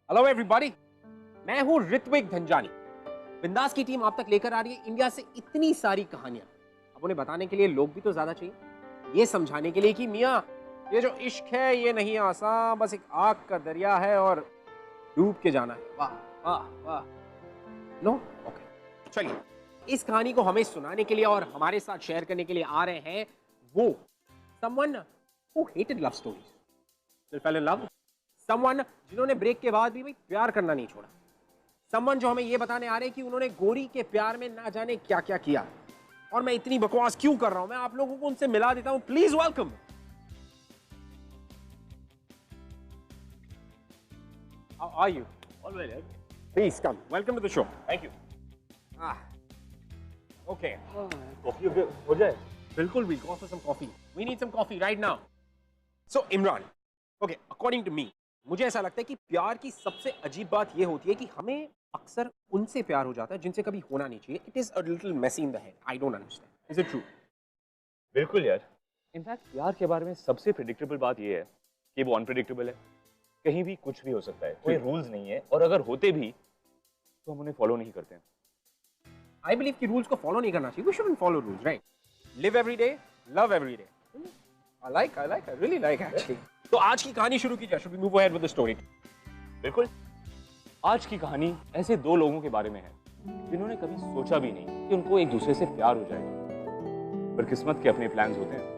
Hello everybody, मैं हूं ऋत्विक धनजानी। बिंदास की टीम आप तक लेकर आ रही है इंडिया से इतनी सारी कहानियां। अब उन्हें बताने के लिए लोग भी तो ज्यादा चाहिए, ये समझाने के लिए कि मियां ये जो इश्क है ये नहीं आसान, बस एक आग का दरिया है और डूब के जाना है। वाह वाह वाह। नो ओके, चलिए इस कहानी को हमें सुनाने के लिए और हमारे साथ शेयर करने के लिए आ रहे हैं वो someone who hated love stories, still fell in love, someone जिन्होंने ब्रेक के बाद भी भाई प्यार करना नहीं छोड़ा, समवन जो हमें ये बताने आ रहे हैं कि उन्होंने गोरी के प्यार में ना जाने क्या क्या किया। और मैं इतनी बकवास क्यों कर रहा हूं, मैं आप लोगों को उनसे मिला देता हूं। Please welcome. How are you? All well, yeah. Please come, welcome to the show. Thank you. Okay, Coffee हो जाए? बिल्कुल, we go for some coffee, we need some coffee right now. So Imran, okay, according to me, मुझे ऐसा लगता है कि प्यार की सबसे अजीब बात यह होती है कि हमें अक्सर उनसे प्यार हो जाता है जिनसे कभी होना नहीं चाहिए। It is a little messy in the head, I don't understand, is it true? बिल्कुल यार। इनफैक्ट प्यार के बारे में सबसे प्रिडिक्टेबल बात यह है कि वो अनप्रिडिक्टेबल है। कहीं भी कुछ भी हो सकता है, कोई रूल्स नहीं है, और अगर होते भी तो हम उन्हें फॉलो नहीं करते हैं। आई बिलीव कि रूल्स को फॉलो नहीं करना चाहिए। We shouldn't follow rules, right? Live every day, love every day. I really like actually. तो आज की कहानी शुरू की जाए। Should we move ahead with the story? बिल्कुल। आज की कहानी ऐसे दो लोगों के बारे में है जिन्होंने कभी सोचा भी नहीं कि उनको एक दूसरे से प्यार हो जाएगा, पर किस्मत के अपने प्लान्स होते हैं।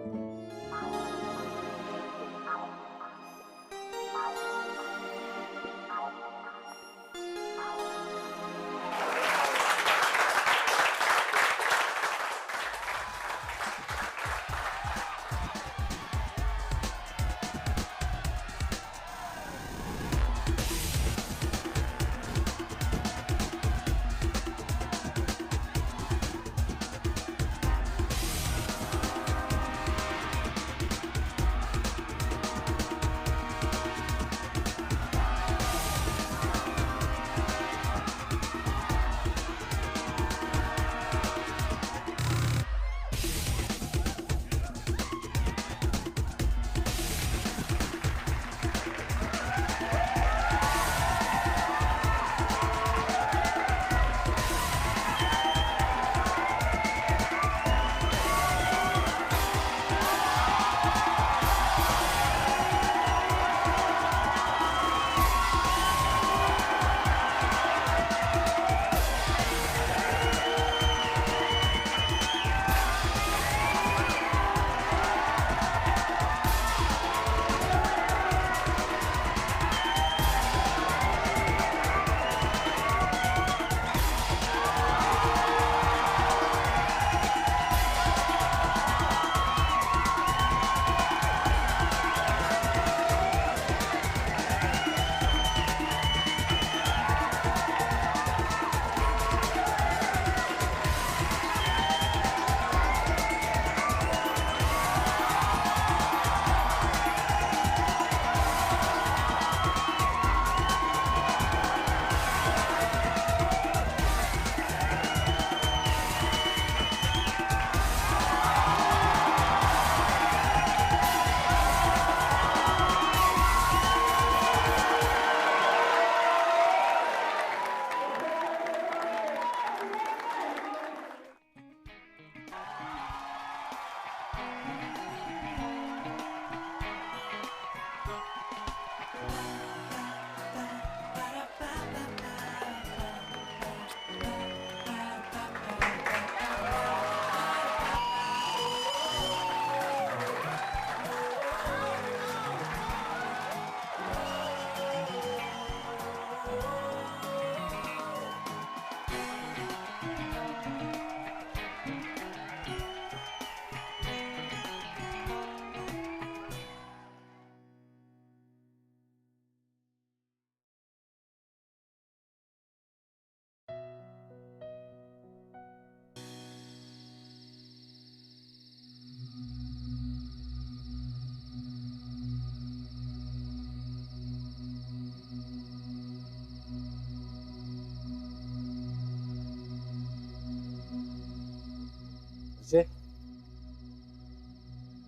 से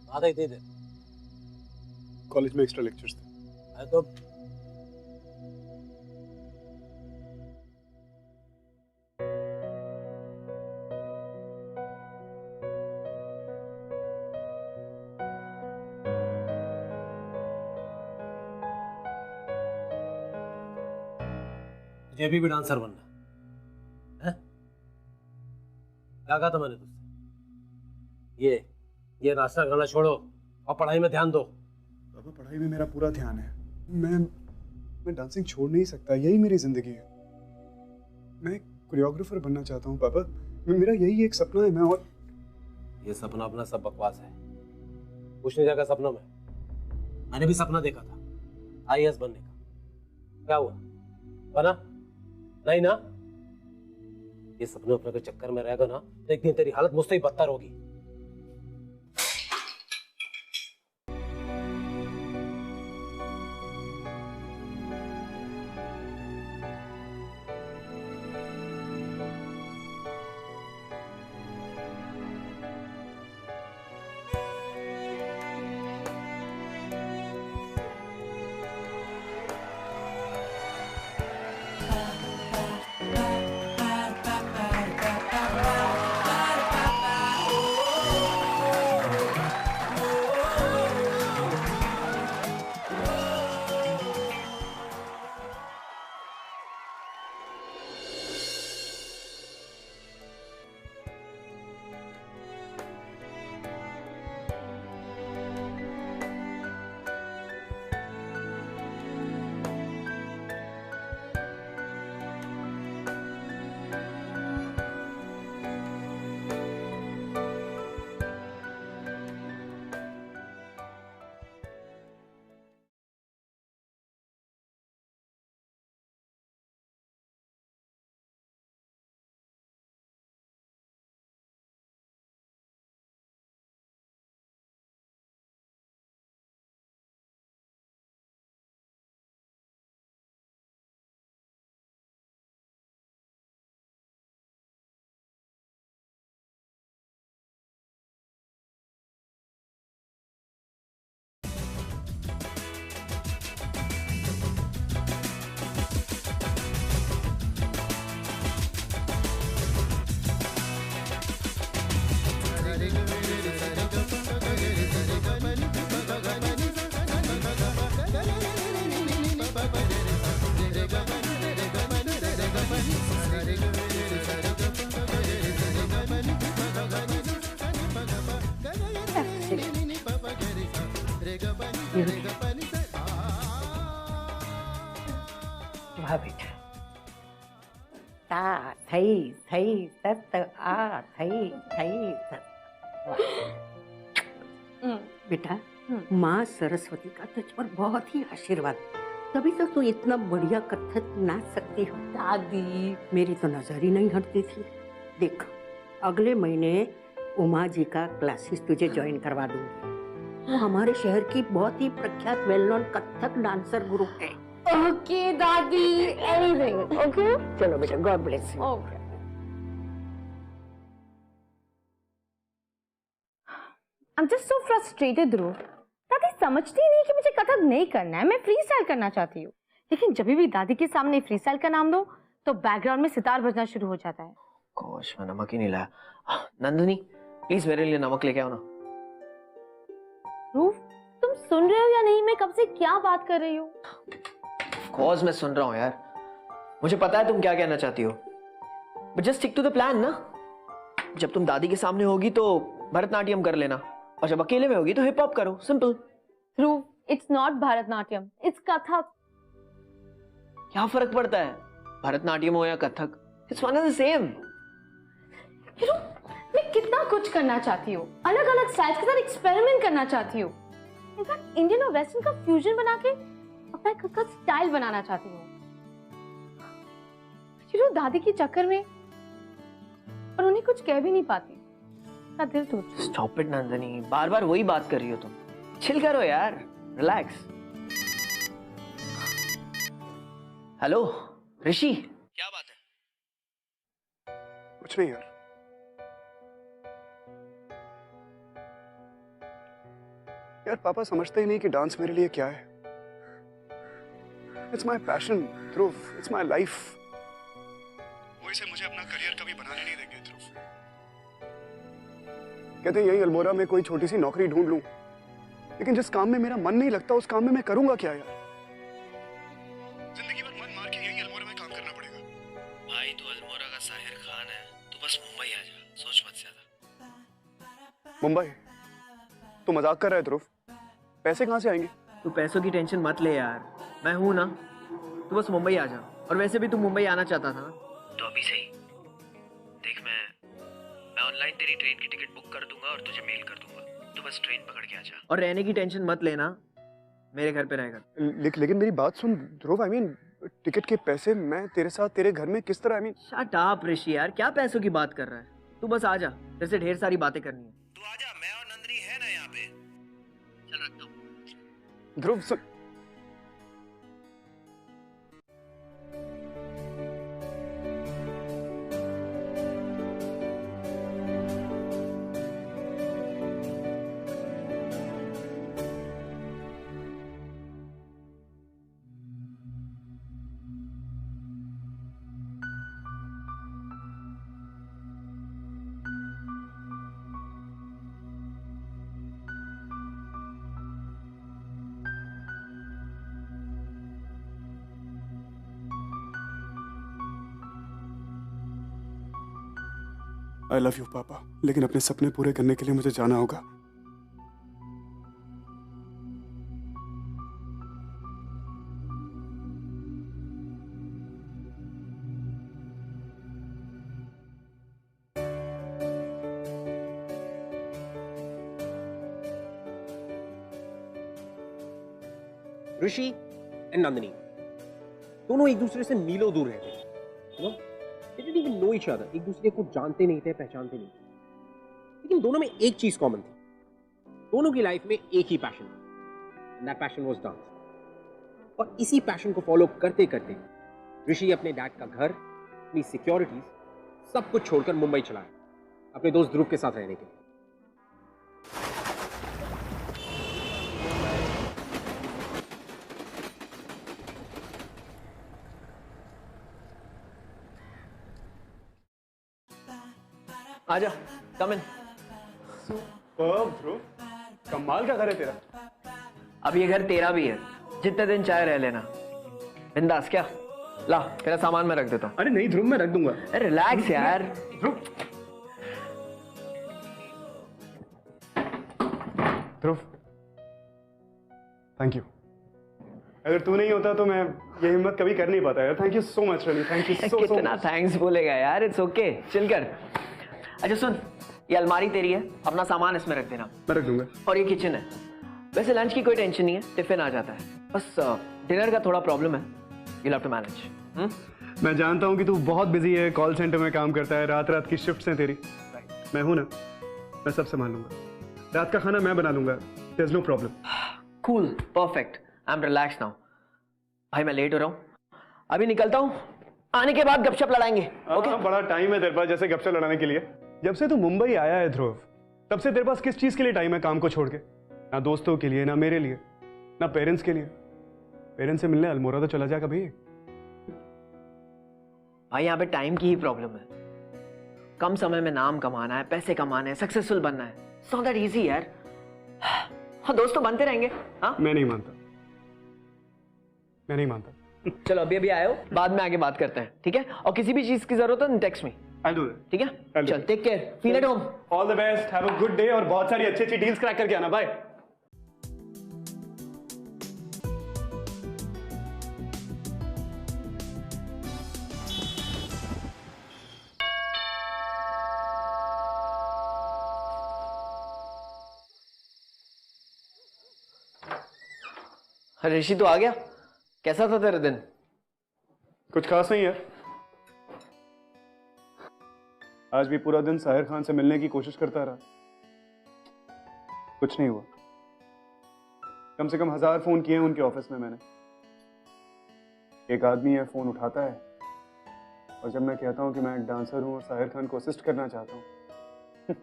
बात आई थी इधर कॉलेज में एक्स्ट्रा लेक्चर्स थे। मैं तो तुझे भी डांसर बनना है? क्या कहा था मैंने तुझसे? ये नाचना गाना छोड़ो और पढ़ाई में ध्यान दो। पापा पढ़ाई में मेरा पूरा ध्यान है। मैं डांसिंग छोड़ नहीं सकता, यही मेरी जिंदगी है। मैं कोरियोग्राफर बनना चाहता हूँ पापा, मेरा यही एक सपना है। मैं और ये सपना अपना सब बकवास है, कुछ नहीं जाएगा सपनों में। मैंने भी सपना देखा था आईएएस बनने का, क्या हुआ? बना नहीं ना? ये सपने अपने के चक्कर में रहेगा ना तो एक दिन तेरी हालत मुझसे ही बदतर होगी। वाह बेटा, ता थई थई तत आ थई थई तत। बेटा, माँ सरस्वती का तुझ पर बहुत ही आशीर्वाद, तभी तो तू इतना बढ़िया कथक नाच सकती हो। दादी, मेरी तो नजर ही नहीं हटती थी। देख, अगले महीने उमा जी का क्लासेस तुझे ज्वाइन करवा दूंगी। वो हमारे शहर की बहुत ही प्रख्यात well known Kathak dancer group है। ओके दादी, एनीथिंग ओके। चलो बेटा, God bless you. Okay. I am just so frustrated Dhruv. दादी समझती नहीं कि मुझे कथक नहीं करना है, मैं फ्री स्टाइल करना चाहती हूँ। लेकिन जब भी दादी के सामने फ्री स्टाइल का नाम दो तो बैकग्राउंड में सितार बजना शुरू हो जाता है। गोश, मैं नमक ही नहीं लाया। नंदिनी, प्लीज मेरे लिए नमक लेके आओ ना। ध्रुव, तुम सुन रहे हो या नहीं? मैं कब से क्या बात कर रही हूँ? कॉज मैं सुन रहा हूँ यार, मुझे पता है तुम क्या कहना चाहती हो, but just stick to the plan ना। जब तुम दादी के सामने होगी तो भरतनाट्यम कर लेना, और जब अकेले में होगी तो हिप हॉप करो, simple. Dhruv, it's not Bharatanatyam, it's Kathak. क्या फर्क पड़ता है, भरतनाट्यम हो या Kathak, it's one and the same. मैं कितना कुछ करना चाहती हूँ, अलग अलग स्टाइल्स के साथ एक्सपेरिमेंट करना चाहती हूँ। इनफैक्ट इंडियन और वेस्टर्न का फ्यूजन बना के अपना खुद का स्टाइल बनाना चाहती हूँ। दादी के चक्कर में और उन्हें कुछ कह भी नहीं पाती, का दिल टूट। स्टॉप इट नंदिनी, बार बार वही बात कर रही हो तुम। चिल करो यार, रिलैक्स। हेलो ऋषि, क्या बात है? कुछ नहीं यार। यार पापा समझते ही नहीं कि डांस मेरे लिए क्या है। It's my passion Dhruv, it's my life. वो इसे मुझे अपना करियर कभी बनाने नहीं देंगे ध्रुव। कहते हैं यही अल्मोड़ा में कोई छोटी सी नौकरी ढूंढ लूं, लेकिन जिस काम में मेरा मन नहीं लगता उस काम में मैं करूंगा क्या यार? जिंदगी भर मन मार के यही अल्मोड़ा में काम करना पड़ेगा। भाई तू अल्मोड़ा का साहिर खान है, तू बस मुंबई आ जा, सोच मत ज्यादा। मुंबई? तू मजाक कर रहा है ध्रुव? पैसे कहाँ से आएंगे? तू पैसों की टेंशन मत ले यार, मैं हूं ना। तू बस मुंबई आ जा। और वैसे भी तू मुंबई आना चाहता था ना, तो अभी सही देख, मैं ऑनलाइन तेरी ट्रेन की टिकट बुक कर दूंगा और तुझे मेल कर दूंगा। तू बस ट्रेन पकड़ के आ जा। और रहने की टेंशन मत लेना, मेरे घर पे रहेगा। लेकिन मेरी बात सुन ध्रुव, आई मीन टिकट के पैसे मैं तेरे साथ तेरे घर में किस तरह, आई मीन। शट अप ऋषि यार, क्या पैसों की बात कर रहा है? तू बस आ जा, तेरे से ढेर सारी बातें करनी है। तू आजा, मैं और नंदिनी है ना यहाँ पे। चल रखता हूँ। ध्रुव सुन, आई लव यू पापा, लेकिन अपने सपने पूरे करने के लिए मुझे जाना होगा। ऋषि एंड नंदिनी दोनों एक दूसरे से मीलों दूर रहते थे, you know? They didn't even know each other, एक दूसरे को जानते नहीं थे, पहचानते नहीं थे, लेकिन दोनों में एक चीज कॉमन थी। दोनों की लाइफ में एक ही पैशन था, and that passion was dance। और इसी पैशन को फॉलो करते करते ऋषि अपने डैड का घर, अपनी सिक्योरिटीज, सब कुछ छोड़कर मुंबई चला गया अपने दोस्त ध्रुव के साथ रहने के लिए। आजा, कम इन। ध्रुव, कमाल का घर है तेरा। अब ये घर तेरा भी है, जितने दिन चाहे रह लेना। बिंदास। क्या ला, तेरा सामान मैं रख देता हूँ। अरे नहीं ध्रुव, मैं रख दूंगा। अरे रिलैक्स यार। ध्रुव, थैंक यू। अगर तू नहीं होता तो मैं ये हिम्मत कभी कर नहीं पाता यार। Thank you so much runny, thank you so much. कितना थैंक्स बोलेगा यार, इट्स ओके, चिल कर। अच्छा सुन, ये अलमारी तेरी है, अपना सामान इसमें रख देना। मैं रख दूंगा। और ये किचन है। वैसे लंच की कोई टेंशन नहीं है, टिफिन आ जाता है। बस डिनर का थोड़ा प्रॉब्लम है, you'll have to manage। मैं जानता हूँ कि तू बहुत बिजी है, कॉल सेंटर में काम करता है, रात रात की शिफ्ट्स हैं तेरी। मैं हूं ना, मैं सब संभाल लूंगा। रात का खाना मैं बना लूंगा, there's no problem। Cool, perfect, I am relax now. भाई मैं लेट हो रहा हूँ, अभी निकलता हूँ, आने के बाद गपशप लड़ाएंगे। ओके? बड़ा टाइम है तेरे पास जैसे गपशप लड़ाने के लिए। जब से तू मुंबई आया है ध्रुव, तब से तेरे पास किस चीज के लिए टाइम है काम को छोड़ के? ना दोस्तों के लिए, ना मेरे लिए, ना पेरेंट्स के लिए। पेरेंट्स से मिलने अल्मोड़ा तो चला जा कभी। भाई यहाँ पे टाइम की ही प्रॉब्लम है। कम समय में नाम कमाना है, पैसे कमाने हैं, सक्सेसफुल बनना है। इट्स नॉट दैट इजी यार। हाँ, दोस्त तो बनते रहेंगे। हाँ, मैं नहीं मानता, मैं नहीं मानता। चलो अभी अभी आए हो, बाद में आगे बात करते हैं, ठीक है? और किसी भी चीज की जरूरत है text me, I'll do that। ठीक है? I'll do चल, that। Take care, feel at home. All the best, have a good day और बहुत सारी अच्छी अच्छी डील्स क्रैक करके आना। बाय। ऋषि तो आ गया, कैसा था तेरा दिन? कुछ खास नहीं यार, आज भी पूरा दिन साहिर खान से मिलने की कोशिश करता रहा, कुछ नहीं हुआ। कम से कम 1000 फोन किए हैं उनके ऑफिस में मैंने। एक आदमी है, फोन उठाता है, और जब मैं कहता हूं कि मैं एक डांसर हूं और साहिर खान को असिस्ट करना चाहता हूं,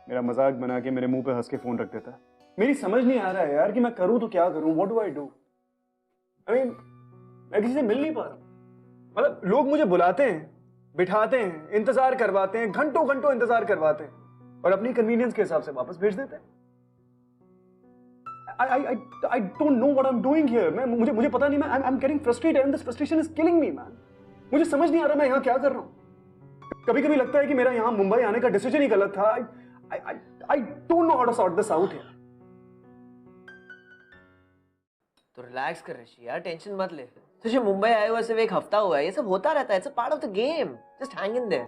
मेरा मजाक बना के मेरे मुंह पे हंस के फोन रख देता है। मेरी समझ नहीं आ रहा है यार कि मैं करूं तो क्या करूं। What do I do? I mean, मैं किसी से मिल नहीं पा रहा। मतलब लोग मुझे बुलाते हैं, बिठाते हैं, इंतजार करवाते हैं, घंटों घंटों इंतजार करवाते हैं, और अपनी कन्वीनियंस के हिसाब से वापस भेज देते हैं। I don't know what I'm doing here। मुझे पता नहीं। मैं I'm getting frustrated and this frustration is killing me, man। मुझे समझ नहीं आ रहा मैं यहाँ क्या कर रहा हूँ। कभी कभी लगता है कि मेरा यहाँ मुंबई आने का डिसीजन ही गलत था। I don't know how to sort this out here. तो रिलैक्स कर ऋषि यार, टेंशन मत ले। तुझे मुंबई आए हुए सिर्फ एक हफ्ता हुआ है, ये सब होता रहता है, it's a part of the game, just hang in their.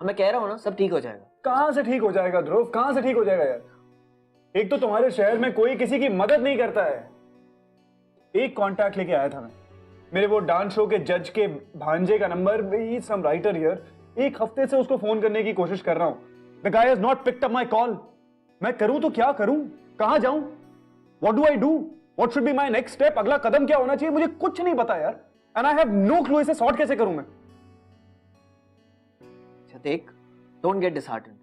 मैं कह रहा हूँ ना, सब ठीक हो जाएगा। कहां से ठीक हो जाएगा ध्रुव, कहां से ठीक हो जाएगा यार? एक तो तुम्हारे शहर में कोई किसी की मदद नहीं करता है। एक कांटेक्ट लेके आया था मैं, मेरे वो डांस शो के जज के भांजे का नंबर, सम राइटर हियर। एक हफ्ते से उसको फोन करने की कोशिश कर रहा हूं। The guy has not picked up my call. मैं करूं तो क्या करूं, कहां जाऊं, what do I do, what should be my next step, अगला कदम क्या होना चाहिए, मुझे कुछ नहीं पता यार। And I have no clue इसे सॉर्ट कैसे करूं मैं। अच्छा देख, डोंट गेट डिसहार्टेंड।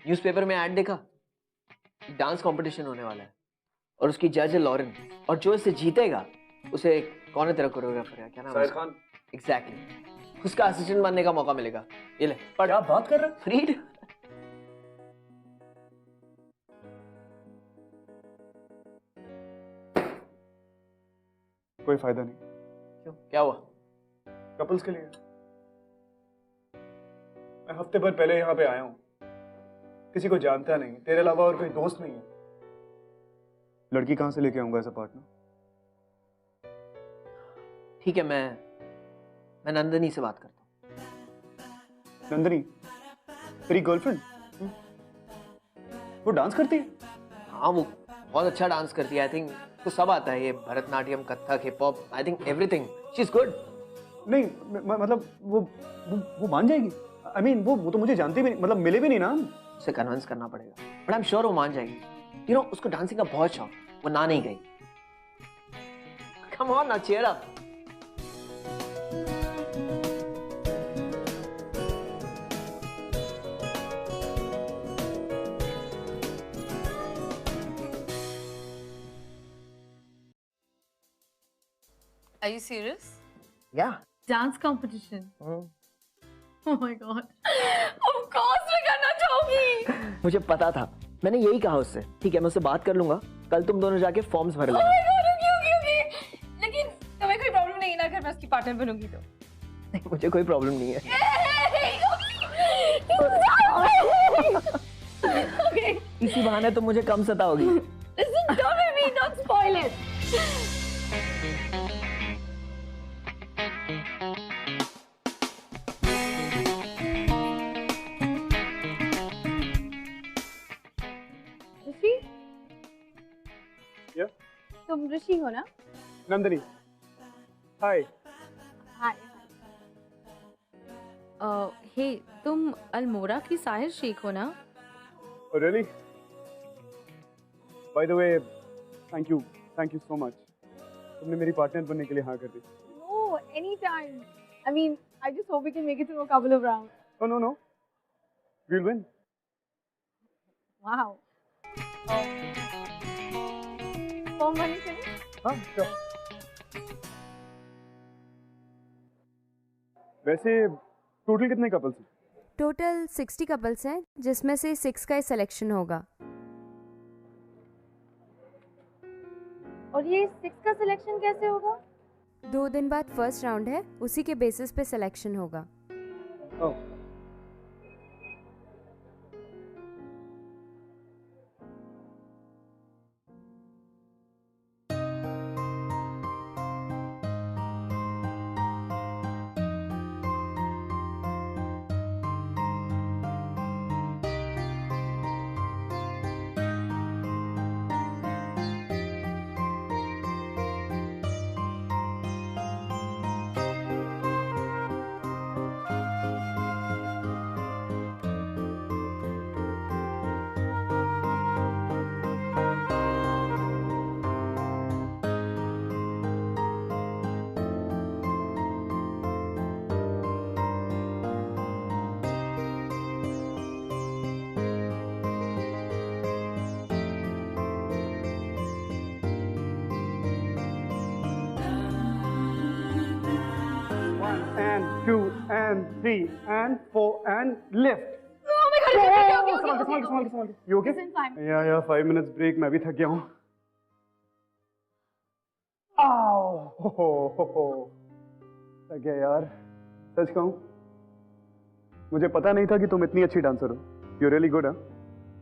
न्यूज़पेपर में ऐड देखा, डांस कंपटीशन होने वाला है और उसकी जज है लॉरेन, और जो इसे जीतेगा उसे कौन है तेरा कोरियोग्राफर है, क्या नाम है शाहिद उसका? खान। एग्जैक्टली, उसका असिस्टेंट बनने का मौका मिलेगा। ये ले पढ़। क्या बात कर रहा है? फ्रीड। कोई फायदा नहीं। क्यों, क्या हुआ? कपल्स के लिए मैं हफ्ते भर पहले यहाँ पे आया हूँ, किसी को जानता नहीं, तेरे अलावा और कोई दोस्त नहीं है। लड़की कहां से लेके आऊंगा एज अ पार्टनर? ठीक है, मैं नंदनी से बात करता हूँ। नंदनी तेरी गर्लफ्रेंड? वो डांस करती है? हाँ, वो बहुत अच्छा डांस करती है। आई थिंक उसको सब आता है, ये Bharatanatyam, Kathak, hip hop, I think everything, she is good. नहीं मतलब वो मान जाएगी? आई मीन वो तो मुझे जानती भी नहीं, मतलब मिले भी नहीं ना। उसे कन्विंस करना पड़ेगा, बट आई एम श्योर वो मान जाएगी। यू नो, उसको डांसिंग का बहुत शौक, वो ना नहीं गई। कम ऑन ना, cheer up. Are you serious? Yeah. Dance competition. Oh my god. Of course मैं करना चाहूंगी. मुझे पता था, मैंने यही कहा उससे। ठीक है, मैं उससे बात कर लूंगा, कल तुम दोनों जाके फॉर्म्स भर लेना। Oh my god, okay. लेकिन तुम्हें कोई प्रॉब्लम नहीं है ना अगर मैं उसकी पार्टनर बनूंगी तो? नहीं, मुझे कोई प्रॉब्लम नहीं है। Okay. इसी बहाने तुम मुझे कम सताओगी। Listen, don't make me, don't spoil it. Rishi? Yeah? तुम ऋषि हो ना? नंदनी, हाय। हाय। हे, तुम अल्मोड़ा की साहिर शेख हो ना? Oh, really? By the way, thank you so much. तुमने मेरी पार्टनर बनने के लिए हाँ कर दी। No, anytime. I mean, I just hope we can make it through a couple of rounds. Oh no, we'll win. Wow. Form भरने चले? हाँ, sure. वैसे टोटल कितने कपल्स हैं? टोटल 60 कपल्स हैं, जिसमें से 6 का सिलेक्शन होगा। और ये 6 का सिलेक्शन कैसे होगा? 2 दिन बाद फर्स्ट राउंड है, उसी के बेसिस पे सिलेक्शन होगा। Oh. And 2 and 3 and 4 and lift. Oh my god, okay. You okay? Listen, fine. Yeah, 5 minutes break. मैं भी थक गया हूँ। Ow! क्या यार, सच कहूं, मुझे पता नहीं था कि तुम इतनी अच्छी डांसर हो। You really good.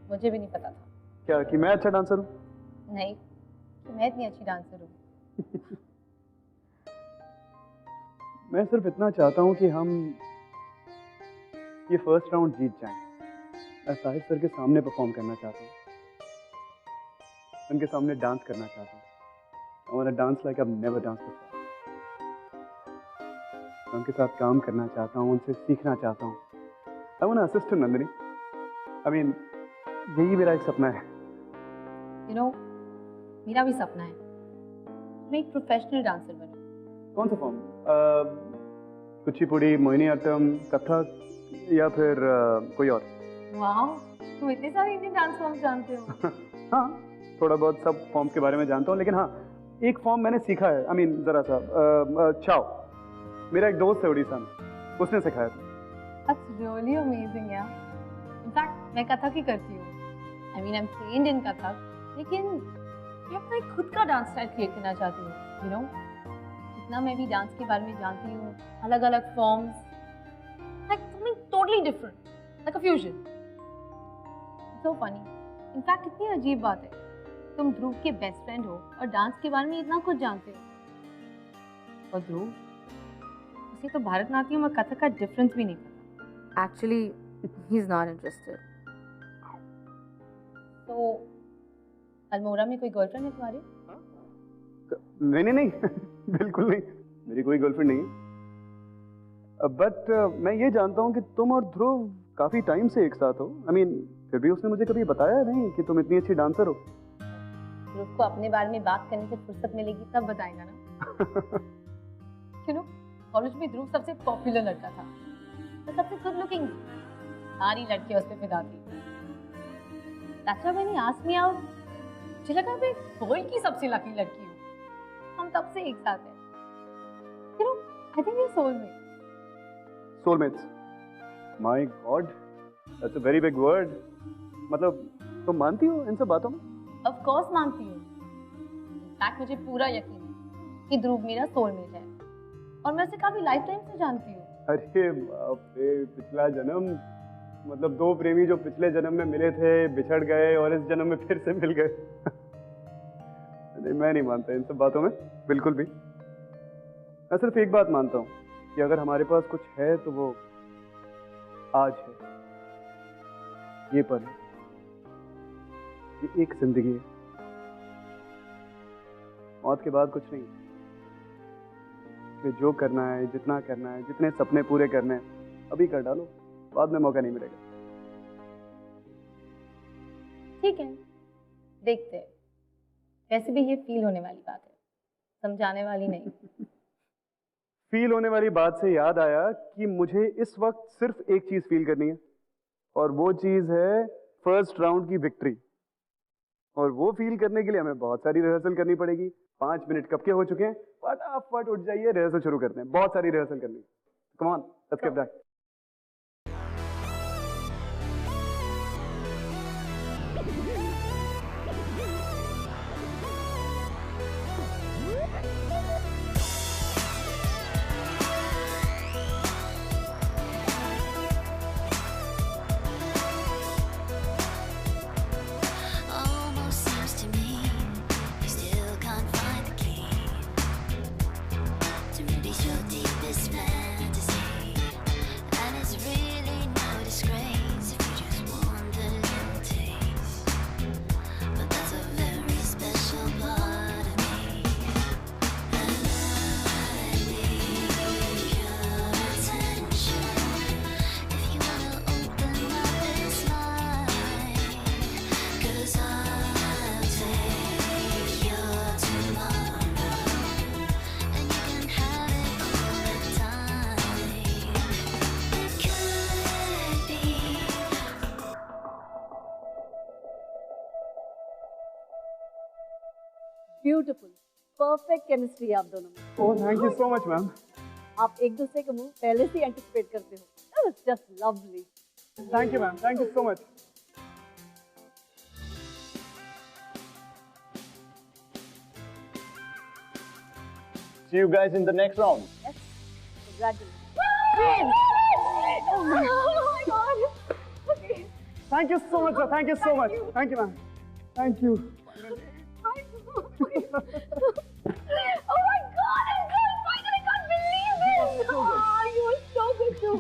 मुझे भी नहीं पता था। क्या कि मैं अच्छा डांसर हूँ? नहीं, कि मैं इतनी अच्छी डांसर हूँ। मैं सिर्फ इतना चाहता हूँ कि हम ये फर्स्ट राउंड जीत जाएं। मैं साहिर सर के सामने परफॉर्म करना चाहता हूँ, उनके सामने डांस करना चाहता हूँ। I wanna dance like I've never danced before. मैं उनके साथ काम करना चाहता हूँ, उनसे सीखना चाहता हूँ। I wanna assist to Nandini. I mean, यही मेरा एक सपना है। You know, मेरा भी सपना है मैं एक प्रोफेशनल डांसर बनूं। कौन सा फॉर्म? कुचिपुड़ी, मोहिनीअट्टम, कथक या फिर कोई और? वाह, तुम इतने सारे इंडियन डांस फॉर्म जानते हो। हाँ, थोड़ा बहुत सब फॉर्म्स के बारे में जानता हूँ, लेकिन हाँ, एक फॉर्म मैंने सीखा है। आई मीन जरा सा चाओ। मेरा एक दोस्त है उड़ीसा में, उसने सिखाया था। That's really amazing यार। In fact, मैं कथक ही करती हूँ। I mean, I'm trained in Kathak, लेकिन मैं अपना एक खुद का डांस स्टाइल क्रिएट करना चाहती हूँ। You know, जितना मैं भी डांस के बारे में जानती हूँ, अलग-अलग forms, like something totally different, like a fusion. So funny. In fact, कितनी अजीब बात है। तुम ध्रुव के बेस्ट फ्रेंड हो और डांस के बारे में इतना कुछ जानते हो। और ध्रुव, उसे तो भरतनाट्यम और कथक का डिफरेंस भी नहीं पता। Actually, he's not interested. तो अल्मोड़ा में कोई गर्लफ्रेंड है तुम्हारी? नहीं नहीं नहीं बिल्कुल नहीं, मेरी कोई गर्लफ्रेंड नहीं है। बट मैं ये जानता हूँ कि तुम और ध्रुव काफी टाइम से एक साथ हो। आई मीन, फिर भी उसने मुझे कभी बताया नहीं कि तुम इतनी अच्छी डांसर हो। ध्रुव को अपने बारे में बात करने से फुर्सत मिलेगी तब बताएगा ना। कॉलेज में ध्रुव सबसे पॉपुलर लड़का था, तो सबसे गुड लुकिंग, सारी लड़कियां उस पे फिदा थी। That's why when he asked me out, मुझे लगा मैं वर्ल्ड की सबसे लकी लड़की हूँ। हम तब से एक साथ हैं। You know, I think we're soulmates. Soulmates? My God, that's a very big word. मतलब तुम मानती हो इन सब बातों में? Of course मानती हूँ। In fact, मुझे पूरा यकीन है कि ध्रुव मेरा सोलमेट है और मैं उसे काफी लाइफ टाइम से जानती हूँ। अरे बाप रे, पिछला जन्म, मतलब दो प्रेमी जो पिछले जन्म में मिले थे, बिछड़ गए और इस जन्म में फिर से मिल गए। नहीं, मैं नहीं मानता इन सब बातों में बिल्कुल भी। मैं सिर्फ एक बात मानता हूँ कि अगर हमारे पास कुछ है तो वो आज है, ये पल है, ये एक जिंदगी है। मौत के बाद कुछ नहीं। जो करना है, जितना करना है, जितने सपने पूरे करने हैं, अभी कर डालो, बाद में मौका नहीं मिलेगा। ठीक है, देखते हैं। वैसे भी ये फील होने वाली बात है, समझाने वाली नहीं। फील होने वाली बात से याद आया कि मुझे इस वक्त सिर्फ एक चीज फील करनी है, और वो चीज है फर्स्ट राउंड की विक्ट्री। और वो फील करने के लिए हमें बहुत सारी रिहर्सल करनी पड़ेगी। 5 मिनट कब के हो चुके हैं, फटाफट उठ जाइए, रिहर्सल शुरू करते हैं। बहुत सारी रिहर्सल करनी है। Come on, let's get back. Beautiful, perfect chemistry आप दोनों में। Oh, thank you so much ma'am. आप एक दूसरे के मुंह पहले से एंटिसिपेट करते हो। That was just lovely. Thank you ma'am, thank you so much. See you guys in the next round. Yes. Congratulations. Oh my God. Okay. Thank you so much, sir. Thank you so much. Thank you, ma'am. Thank you. Oh my God, Uncle! Finally, I can't believe it! Oh, you were so good too.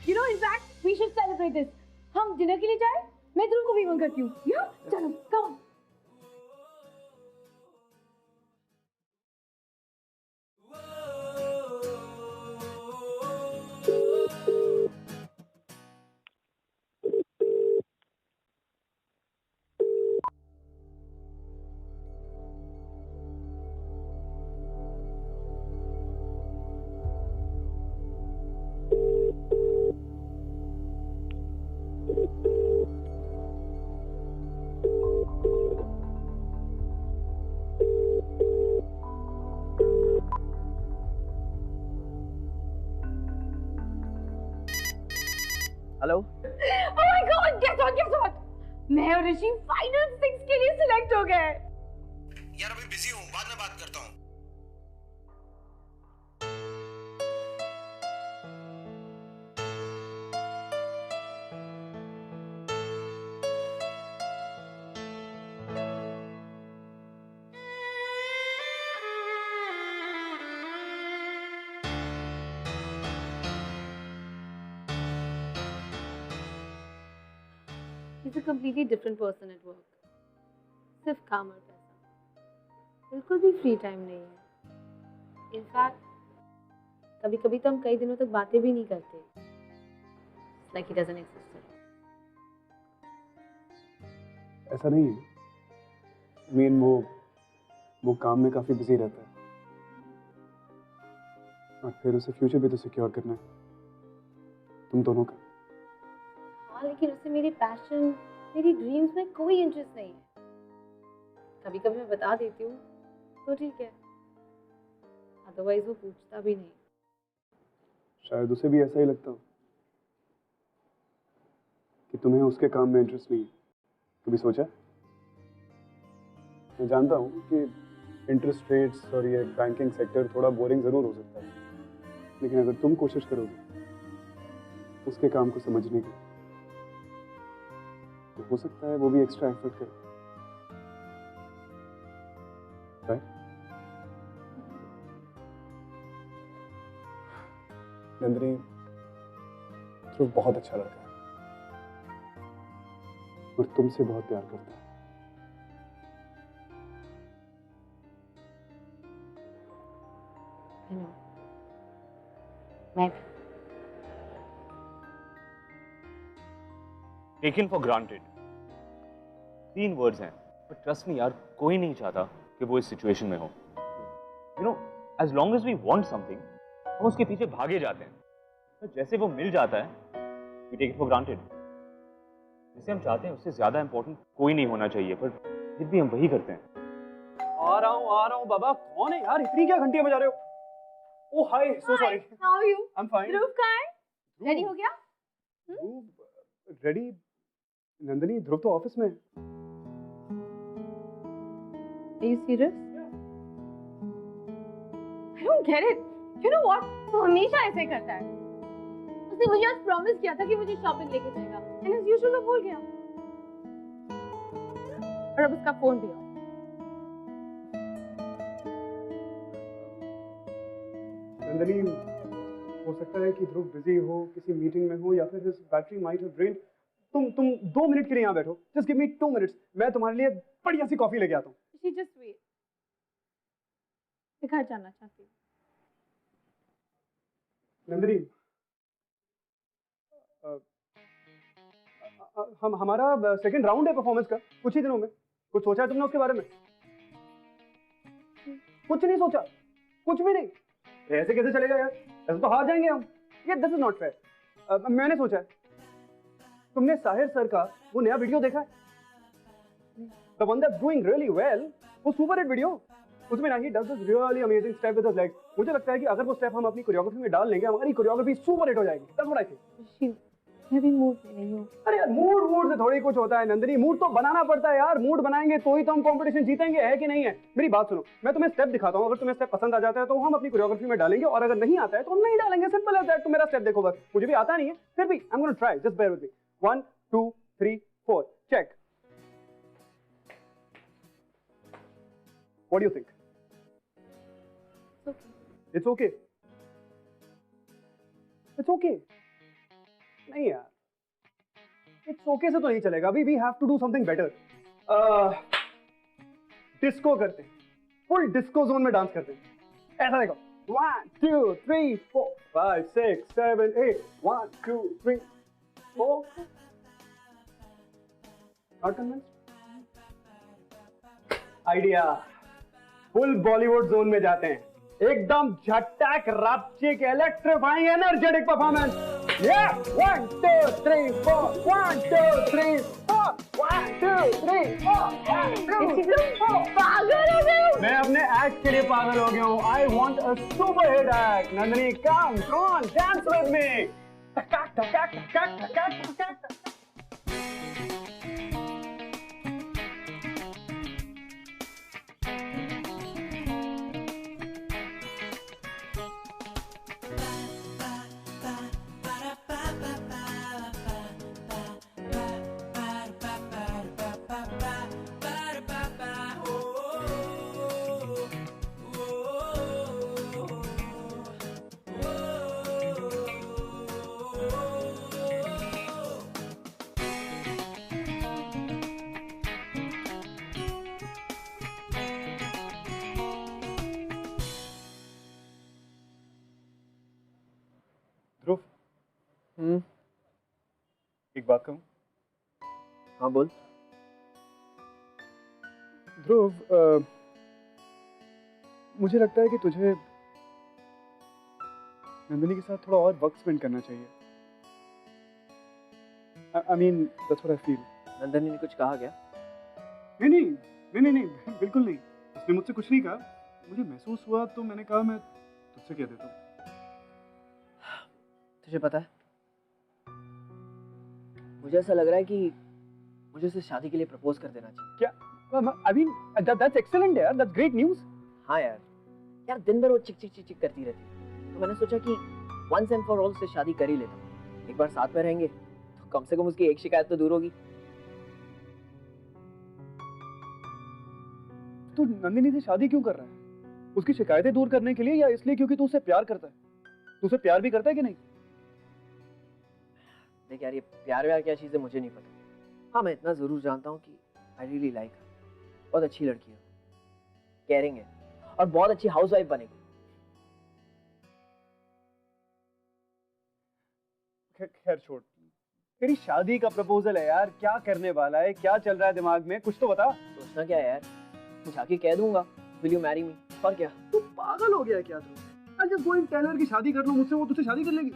You know, in fact, we should celebrate this. हम dinner के लिए जाए? मैं ध्रुव को भी phone करती हूँ. Yeah? चलो, come on. Hello. Oh my God, guess what? मैं और ऋषि फाइनल 6 के लिए सिलेक्ट हो गए। यार अभी बिजी हूँ, बाद में बात करता हूँ। He's a completely different person at work. सिर्फ काम और पैसा, बिल्कुल भी फ्री टाइम नहीं है। इनफैक्ट कभी-कभी तो हम कई दिनों तक बातें भी नहीं करते। It's like he doesn't exist at all. ऐसा नहीं है। मीन वो काम में काफी बिजी रहता है और फिर उसे फ्यूचर भी तो सिक्योर करना है तुम दोनों का। हाँ, लेकिन उसे मेरे पैशन, मेरी ड्रीम्स में कोई इंटरेस्ट नहीं है। कभी-कभी मैं बता देती हूँ तो ठीक है, अदरवाइज वो पूछता भी नहीं। शायद उसे भी ऐसा ही लगता हो कि तुम्हें उसके काम में इंटरेस्ट नहीं है। कभी सोचा? मैं जानता हूँ कि इंटरेस्ट रेट्स और ये बैंकिंग सेक्टर थोड़ा बोरिंग जरूर हो सकता है, लेकिन अगर तुम कोशिश करोगे उसके काम को समझने की तो हो सकता है वो भी एक्स्ट्रा एफर्ट करे। नंदिनी, ध्रुव बहुत अच्छा लड़का है और तुमसे बहुत प्यार करता है। मैं टेकन फॉर ग्रांटेड 3 वर्ड्स हैं, पर ट्रस्ट मी यार, कोई नहीं चाहता कि वो इस सिचुएशन में हो। You know, as long as we want something, हम उसके पीछे भागे जाते हैं, पर जैसे वो मिल जाता है we take it for granted. जिसे हम चाहते हैं उससे ज्यादा इंपॉर्टेंट कोई नहीं होना चाहिए, पर फिर भी हम वही करते हैं। आ रहा हूँ बाबा। कौन है यार? इतनी क्या घंटियां बजा रहे हो? Oh hi, so sorry. How are you? I am fine. Dhruv कहाँ है? रेडी हो गया? रेडी? नंदिनी, ध्रुव तो ऑफिस में है। Are you serious? I don't get it. You know what? वो हमेशा ऐसे करता है। उसने मुझे आज प्रॉमिस किया था कि मुझे शॉपिंग लेके जाएगा, and as usual वो भूल गया। और अब उसका फोन भी ऑफ। नंदिनी, हो सकता है कि ध्रुव बिजी हो, किसी मीटिंग में हो, या फिर his battery might have drained। तुम 2 मिनट के लिए यहाँ बैठो। Just give me 2 minutes। मैं तुम्हारे लिए बढ़िया सी कॉफी लेके आता हूँ। She just wait. मैं घर जाना चाहती हूँ। नंदिनी, हमारा सेकंड राउंड है परफॉर्मेंस का कुछ ही दिनों में। कुछ सोचा है तुमने उसके बारे में? कुछ नहीं सोचा? कुछ भी नहीं? ऐसे कैसे चलेगा यार? ऐसे तो हार जाएंगे हम। ये दिस इज नॉट फेयर। मैंने सोचा है। तुमने साहिर सर का वो नया वीडियो देखा है? The one that's doing really well, वो सुपर हिट वीडियो। उसमें ना ही does this really amazing step with his legs। मुझे लगता है कि अगर वो स्टेप हम अपनी कोरियोग्राफी में डाल लेंगे, हमारी कोरियोग्राफी सुपर हिट हो जाएगी। That's what I think। मैं भी मूड में नहीं हूँ। अरे यार मूड से थोड़ी कुछ होता है नंदिनी, मूड तो बनाना पड़ता है यार। मूड बनाएंगे तो ही तो हम कंपटीशन जीतेंगे, है कि नहीं है? मेरी बात सुनो, मैं तुम्हें स्टेप दिखाता हूँ, अगर तुम्हें स्टेप पसंद आ जाता है तो हम अपनी कोरियोग्राफी में डालेंगे, और अगर नहीं आता है तो हम नहीं डालेंगे। Simple as that. तुम मेरा स्टेप देखो बस, मुझे भी आता नहीं है, फिर भी I am gonna try, just bear with me. 1 2 3 4 check. What do you think? It's okay. It's okay नहीं यार, इट्स ओके से तो नहीं चलेगा। अभी we have to do something better. Disco करते हैं, फुल डिस्को जोन में डांस करते हैं। ऐसा देखो, 1 2 3 4 5 6 7 8 1 2 3 4। Not convinced? Idea, full Bollywood zone में जाते हैं, एकदम झटक रपचिक इलेक्ट्रीफाइंग एनर्जेटिक परफॉर्मेंस। या 1 2 3 4 1 2 3 4 1 2 3 4 1 2 3 4। पागल हो गए? मैं अपने एक्ट के लिए पागल हो गया हूँ। I want a super hit act. Nandini come on, dance with me. टक टक टक टक टक टक। ध्रुव, एक बात कहूँ? हाँ बोल। ध्रुव, मुझे लगता है कि तुझे नंदिनी के साथ थोड़ा और वक्त स्पेंड करना चाहिए। I mean, that's what I feel. Nandini ने कुछ कहा क्या? नहीं, बिल्कुल नहीं। उसने मुझसे कुछ नहीं कहा। मुझे महसूस हुआ तो मैंने कहा मैं तुझसे कह देता हूँ। तुझे पता है, मुझे ऐसा लग रहा है कि मुझे उसे शादी के लिए प्रपोज कर देना चाहिए। क्या? I mean, that's excellent यार, that's great news. हाँ यार दिन भर वो चिक चिक चिक चिक करती रहती है, तो मैंने सोचा कि once and for all से शादी कर ही लेता हूँ। एक बार साथ में रहेंगे तो कम से कम उसकी एक शिकायत तो दूर होगी। तू नंदिनी से शादी क्यों कर रहा है? उसकी शिकायतें दूर करने के लिए, या इसलिए क्योंकि तू उसे प्यार करता है? तू उसे प्यार भी करता है कि नहीं? देख यार, ये प्यार व्यार क्या चीज़ है मुझे नहीं पता। हाँ, मैं इतना जरूर जानता हूँ कि आई रियली लाइक हर। बहुत अच्छी लड़की है, केयरिंग है, और बहुत अच्छी हाउसवाइफ बनेगी। खैर छोड़, तेरी शादी का प्रपोजल है यार, क्या करने वाला है? क्या चल रहा है दिमाग में? कुछ तो बता। सोचना क्या है यार, जाके कह दूंगा विल यू मैरी मी, और क्या? तू पागल हो गया क्या? तू just go and tell her कि शादी कर लो मुझसे, वो तुझसे शादी कर लेगी।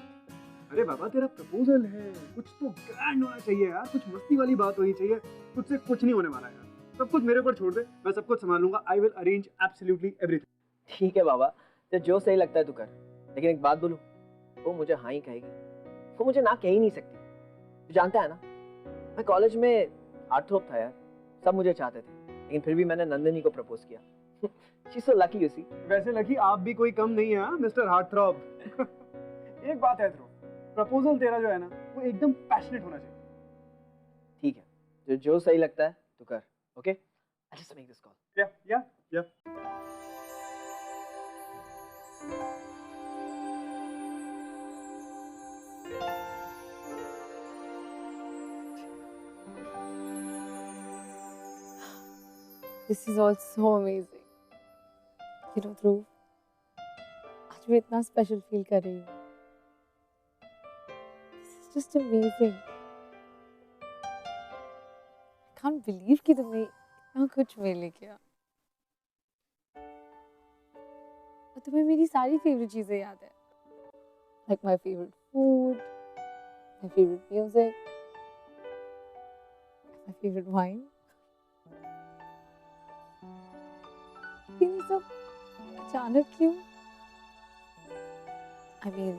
अरे बाबा, तेरा प्रपोजल है, कुछ तो ग्रैंड होना चाहिए यार, कुछ मस्ती वाली बात होनी चाहिए। तुझसे कुछ नहीं होने वाला यार, सब कुछ मेरे ऊपर छोड़ दे, मैं सब कुछ संभाल लूंगा। I will arrange absolutely everything. ठीक है बाबा, तो जो सही लगता है तू कर, लेकिन एक बात बोलूं, वो मुझे हाँ ही कहेगी, वो मुझे ना कह ही नहीं सकती। तू जानता है ना, मैं कॉलेज में हार्टथ्रॉब था यार, सब मुझे चाहते थे, लेकिन फिर भी मैंने नंदिनी को प्रपोज किया। She so lucky you see. वैसे लकी आप भी कोई कम नहीं है मिस्टर हार्टथ्रॉब। एक बात है ध्रुव, प्रपोजल तेरा जो है ना, वो एकदम पैशनेट होना चाहिए। ठीक है, जो सही लगता है तू कर, okay? I just make this call. या This is all so amazing. You know, Dhruv, आज मैं इतना स्पेशल फील कर रही हूँ। This is just amazing. I can't believe कि तुम्हें इतना कुछ मिल गया। और तुम्हें मेरी सारी फेवरेट चीजें याद है, like my favorite food, my favorite music, my favorite wine. लेकिन ये सब अचानक क्यों? I mean,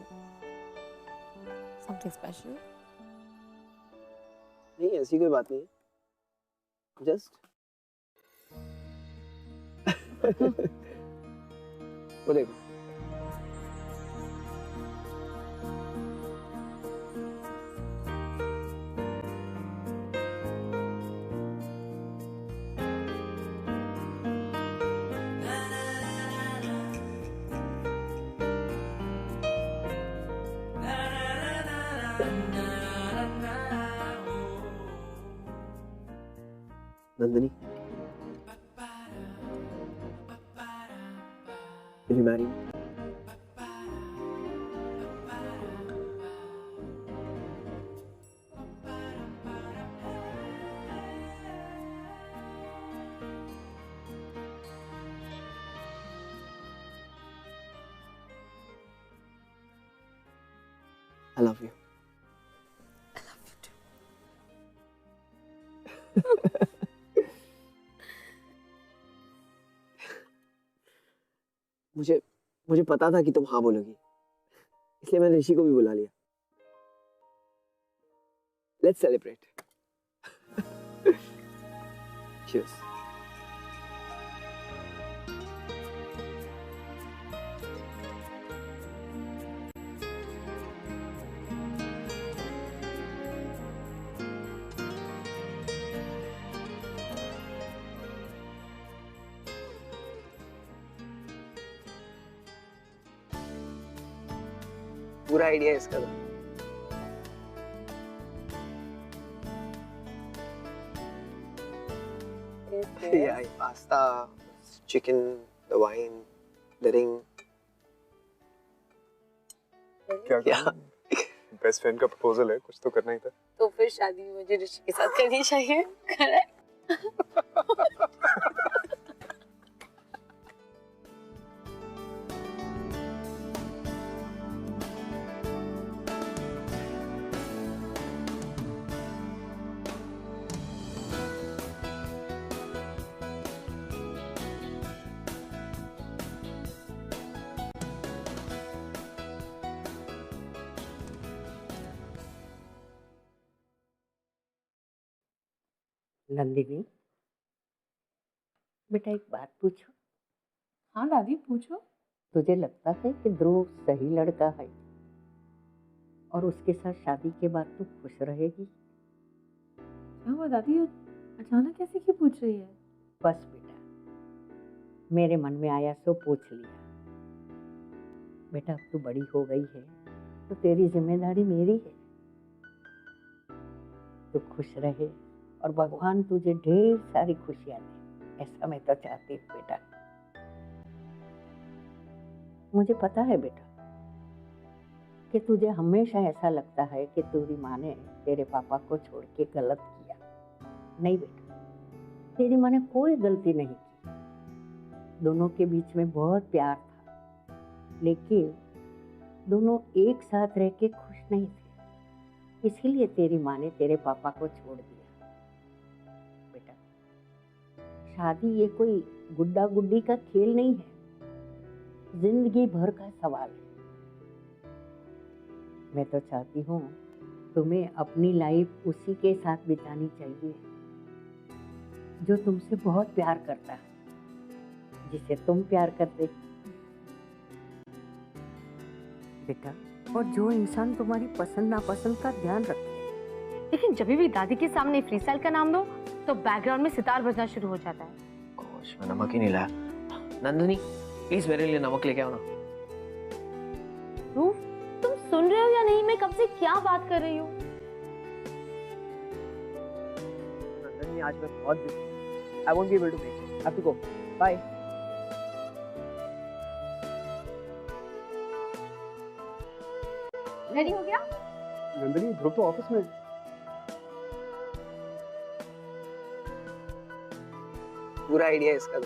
something special? नहीं ऐसी कोई बात नहीं है, जस्ट वो देखो। Nandini, will you marry me? I love you. I love you too. मुझे पता था कि तुम हाँ बोलोगी, इसलिए मैंने ऋषि को भी बुला लिया। Let's celebrate. Cheers. पूरा आइडिया है इसका। Yeah, pasta, chicken, the wine, the ring. क्या बेस्ट फ्रेंड का प्रपोजल है, कुछ तो करना ही था। तो फिर शादी मुझे ऋषि के साथ करनी चाहिए, करेक्ट? नंदिनी, बेटा एक बात पूछो। हाँ दादी पूछो। तुझे लगता है कि ध्रुव सही लड़का है और उसके साथ शादी के बाद तू खुश रहेगी? क्या हुआ दादी, अचानक कैसे क्यों पूछ रही है? बस बेटा, मेरे मन में आया सो पूछ लिया। बेटा अब तू बड़ी हो गई है तो तेरी जिम्मेदारी मेरी है। तू खुश रहे और भगवान तुझे ढेर सारी खुशियां दे, ऐसा मैं तो चाहती हूँ बेटा। मुझे पता है बेटा कि तुझे हमेशा ऐसा लगता है कि तेरी माँ ने तेरे पापा को छोड़ के गलत किया। नहीं बेटा, तेरी माँ ने कोई गलती नहीं की। दोनों के बीच में बहुत प्यार था, लेकिन दोनों एक साथ रह के खुश नहीं थे, इसीलिए तेरी माँ ने तेरे पापा को छोड़ दिया। बेटा, शादी ये कोई गुड्डा गुड्डी का खेल नहीं है, जिंदगी भर का सवाल है। मैं तो चाहती हूँ तुम्हें अपनी लाइफ उसी के साथ बितानी चाहिए जो तुमसे बहुत प्यार करता है, जिसे तुम प्यार करते बेटा, और जो इंसान तुम्हारी पसंद नापसंद का ध्यान रखे। लेकिन जब भी दादी के सामने फ्री स्टाइल का नाम दो तो बैकग्राउंड में सितार बजना शुरू हो जाता है। गोश, मैं नमक ही नहीं लाया। नंदिनी प्लीज मेरे लिए नमक लेके आओ ना। रूफ, तुम सुन रहे हो या नहीं? मैं कब से क्या बात कर रही हूँ? नंदिनी आज मैं बहुत बिजी हूँ। I won't be able to make it. I have to go. Bye. Ready हो गया? नंदिनी, ध्रुव तो ऑफिस में। पूरा आइडिया है इसका।